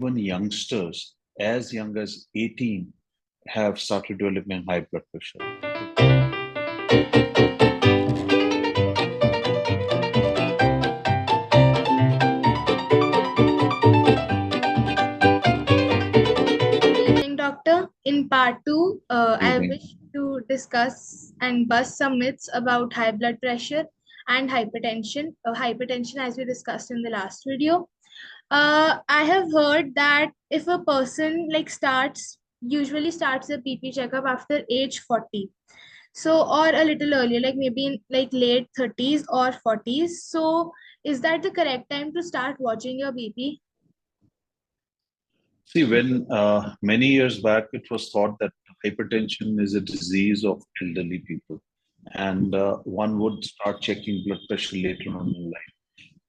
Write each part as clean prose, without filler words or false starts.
even youngsters as young as 18 have started developing high blood pressure. Good evening, doctor. In part 2, I Evening. wish to discuss and bust some myths about high blood pressure and hypertension. Hypertension, as we discussed in the last video. I have heard that if a person usually starts a BP checkup after age 40, so or a little earlier, like maybe in like late 30s or 40s. So is that the correct time to start watching your BP? See, when many years back it was thought that hypertension is a disease of elderly people, and one would start checking blood pressure later on in life.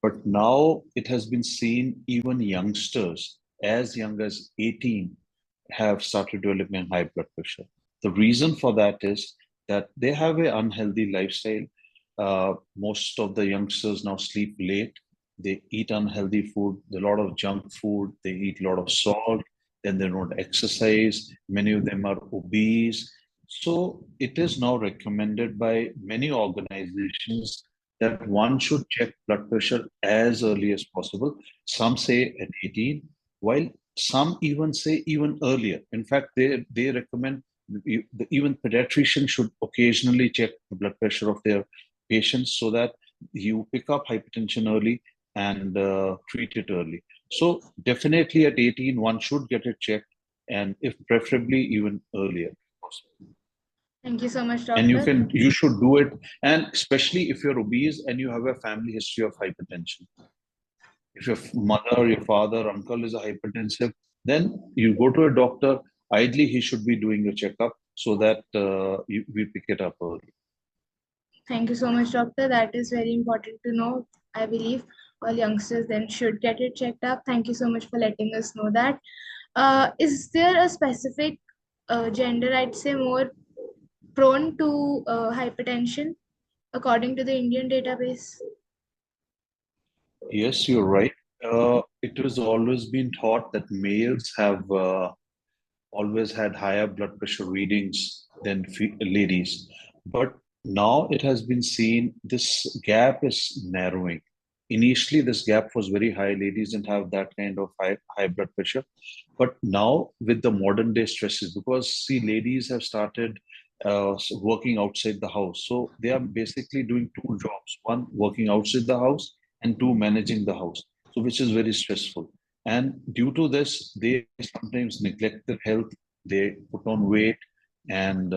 But now it has been seen even youngsters as young as 18 have started developing high blood pressure. The reason for that is that they have an unhealthy lifestyle. Most of the youngsters now sleep late. They eat unhealthy food, a lot of junk food. They eat a lot of salt. Then they don't exercise. Many of them are obese. So it is now recommended by many organizations that one should check blood pressure as early as possible. Some say at 18, while some even say even earlier. In fact, they recommend even pediatricians should occasionally check the blood pressure of their patients so that you pick up hypertension early and treat it early. So definitely at 18, one should get it checked, and if preferably even earlier. Thank you so much, And doctor. you should do it, and especially if you're obese and you have a family history of hypertension. If your mother, your father, uncle is a hypertensive, then you go to a doctor. Ideally, he should be doing a checkup so that we pick it up early. Thank you so much, doctor. That is very important to know. I believe all youngsters then should get it checked up. Thank you so much for letting us know that. Is there a specific gender, I'd say, more prone to hypertension according to the Indian database? Yes, you're right. It has always been thought that males have always had higher blood pressure readings than ladies. But now it has been seen this gap is narrowing. Initially, this gap was very high. Ladies didn't have that kind of high blood pressure. But now, with the modern day stresses, because see, ladies have started working outside the house. So they are basically doing two jobs: one, working outside the house, and two, managing the house. So, which is very stressful. And due to this, they sometimes neglect their health, they put on weight, and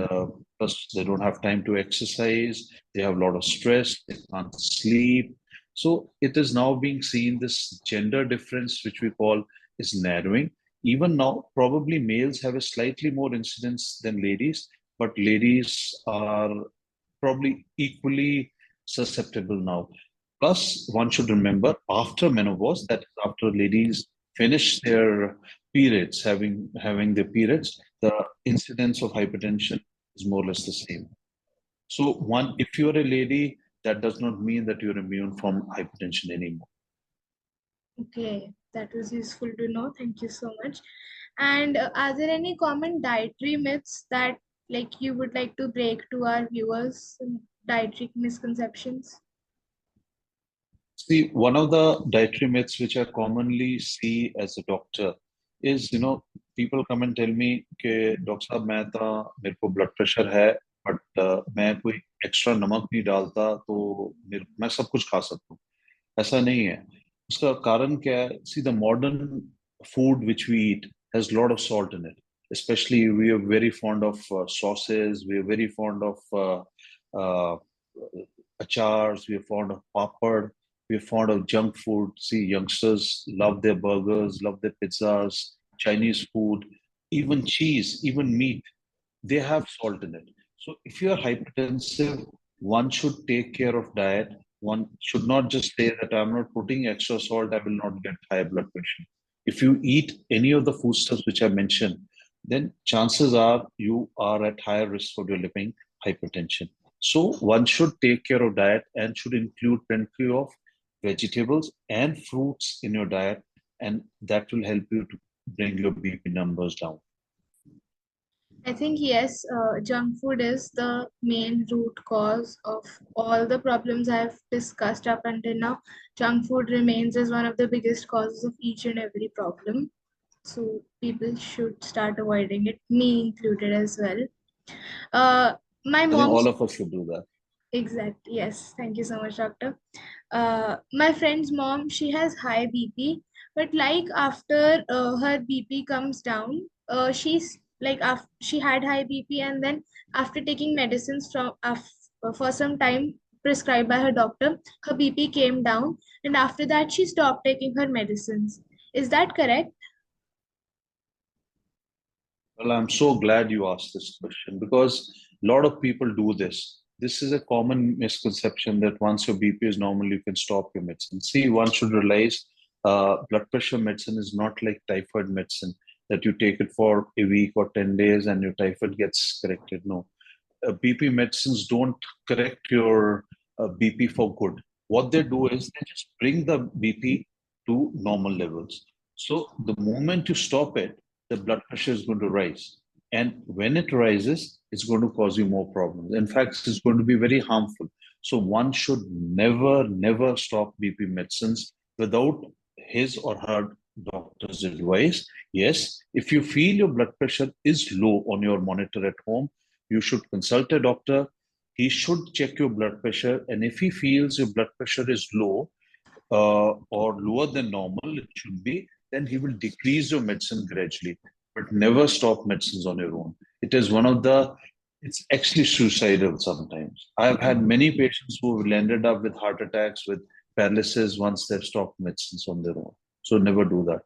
plus they don't have time to exercise, they have a lot of stress, they can't sleep. So it is now being seen this gender difference, which we call, is narrowing. Even now, probably males have a slightly more incidence than ladies, but ladies are probably equally susceptible now. Plus, one should remember after menopause, that is after ladies finish their periods, having their periods, the incidence of hypertension is more or less the same. So, one, if you're a lady, that does not mean that you're immune from hypertension anymore. Okay, that was useful to know. Thank you so much. And are there any common dietary myths that you would like to break to our viewers? Some dietary misconceptions? See, one of the dietary myths which I commonly see as a doctor is, people come and tell me कि doctor साहब मेरे को blood pressure है, but मैं कोई extra नमक नहीं डालता तो मैं सब कुछ खा सकता हूँ. ऐसा नहीं है. उसका कारण क्या है? See, the modern food which we eat has a lot of salt in it. Especially we are very fond of sauces, we are very fond of uh, achars, we are fond of papad, we're fond of junk food. See, youngsters love their burgers, love their pizzas, Chinese food, even cheese, even meat. They have salt in it. So if you are hypertensive, one should take care of diet. One should not just say that I'm not putting extra salt, I will not get high blood pressure. If you eat any of the foodstuffs which I mentioned, then chances are you are at higher risk for developing hypertension. So one should take care of diet and should include plenty of vegetables and fruits in your diet and that will help you to bring your BP numbers down. I think yes, junk food is the main root cause of all the problems I've discussed up until now. Junk food remains as one of the biggest causes of each and every problem. So people should start avoiding it, me included as well. Uh, my I think all mom's of us should do that. exactly, yes. Thank you so much, doctor. My friend's mom, she has high BP, but like after her BP comes down, she's like after she had high BP, and then after taking medicines for some time prescribed by her doctor, her BP came down, and after that she stopped taking her medicines. Is that correct? Well, I'm so glad you asked this question because a lot of people do this. This is a common misconception that once your BP is normal, you can stop your medicine. See, one should realize blood pressure medicine is not like typhoid medicine that you take it for a week or 10 days and your typhoid gets corrected. No, BP medicines don't correct your BP for good. What they do is they just bring the BP to normal levels. So the moment you stop it, the blood pressure is going to rise. And when it rises, it's going to cause you more problems. In fact, it's going to be very harmful. So one should never, never stop BP medicines without his or her doctor's advice. Yes, if you feel your blood pressure is low on your monitor at home, you should consult a doctor. He should check your blood pressure. And if he feels your blood pressure is low or lower than normal, it should be, then he will decrease your medicine gradually. But never stop medicines on your own. It is one of the, it's actually suicidal sometimes. I've had many patients who have ended up with heart attacks, with paralysis once they've stopped medicines on their own. So never do that.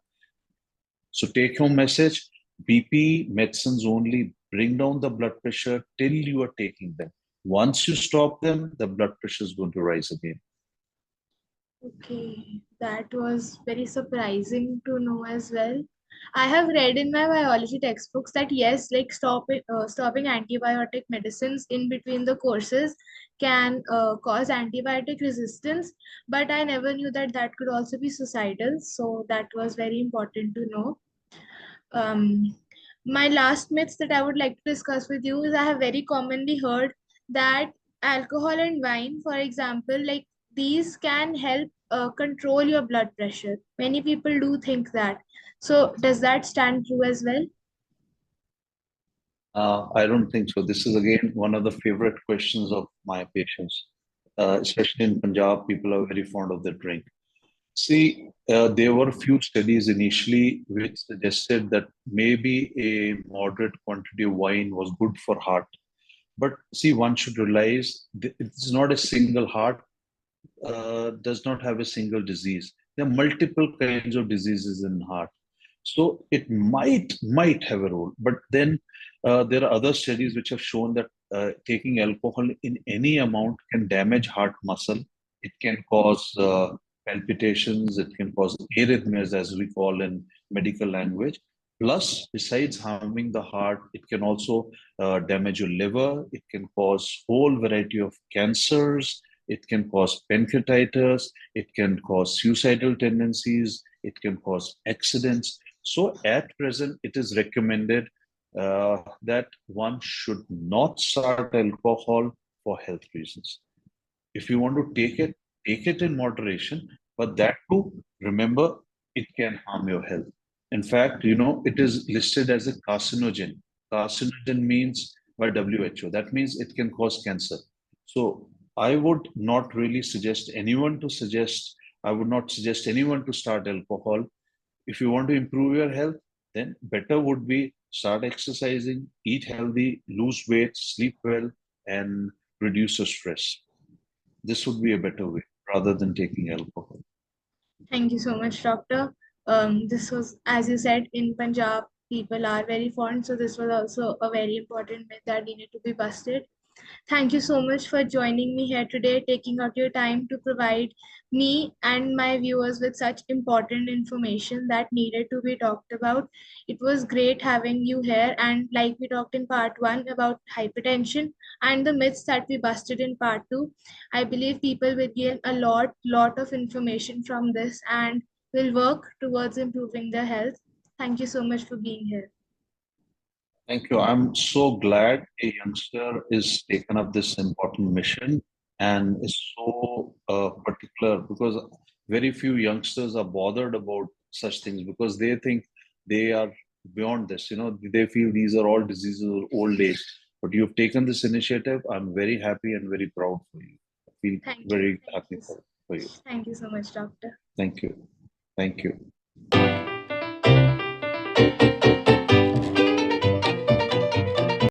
So take home message, BP medicines only bring down the blood pressure till you are taking them. Once you stop them, the blood pressure is going to rise again. Okay, that was very surprising to know as well. I have read in my biology textbooks that yes, like stopping antibiotic medicines in between the courses can cause antibiotic resistance, but I never knew that that could also be suicidal. So that was very important to know. Um, my last myths that I would like to discuss with you is I have very commonly heard that alcohol and wine, for example, like these can help control your blood pressure. Many people do think that. So does that stand true as well? I don't think so. This is again one of the favorite questions of my patients, especially in Punjab. People are very fond of the drink. See, there were a few studies initially which suggested that maybe a moderate quantity of wine was good for heart. But see, one should realize it's not a single heart does not have a single disease. There are multiple kinds of diseases in heart. So it might have a role, but then there are other studies which have shown that taking alcohol in any amount can damage heart muscle. It can cause palpitations. It can cause arrhythmias, as we call in medical language. Plus, besides harming the heart, it can also damage your liver. It can cause whole variety of cancers. It can cause pancreatitis. It can cause suicidal tendencies. It can cause accidents. So at present, it is recommended that one should not start alcohol for health reasons. If you want to take it in moderation, but that too, remember, it can harm your health. In fact, it is listed as a carcinogen. Carcinogen means by WHO. That means it can cause cancer. So I would not really suggest anyone to suggest, I would not suggest anyone to start alcohol. If you want to improve your health, then better would be start exercising, eat healthy, lose weight, sleep well, and reduce your stress. This would be a better way rather than taking alcohol. Thank you so much, doctor. This was, as you said, in Punjab, people are very fond. So this was also a very important myth that needed to be busted. Thank you so much for joining me here today, taking out your time to provide me and my viewers with such important information that needed to be talked about. It was great having you here. And like we talked in part one about hypertension and the myths that we busted in part two, I believe people will gain a lot of information from this. And will work towards improving their health. Thank you so much for being here. Thank you. I'm so glad a youngster is taken up this important mission and is so particular, because very few youngsters are bothered about such things because they think they are beyond this. They feel these are all diseases of old age. But you've taken this initiative. I'm very happy and very proud for you. I feel Thank you. very Thank happy you. for you. Thank you so much, doctor. Thank you. Thank you.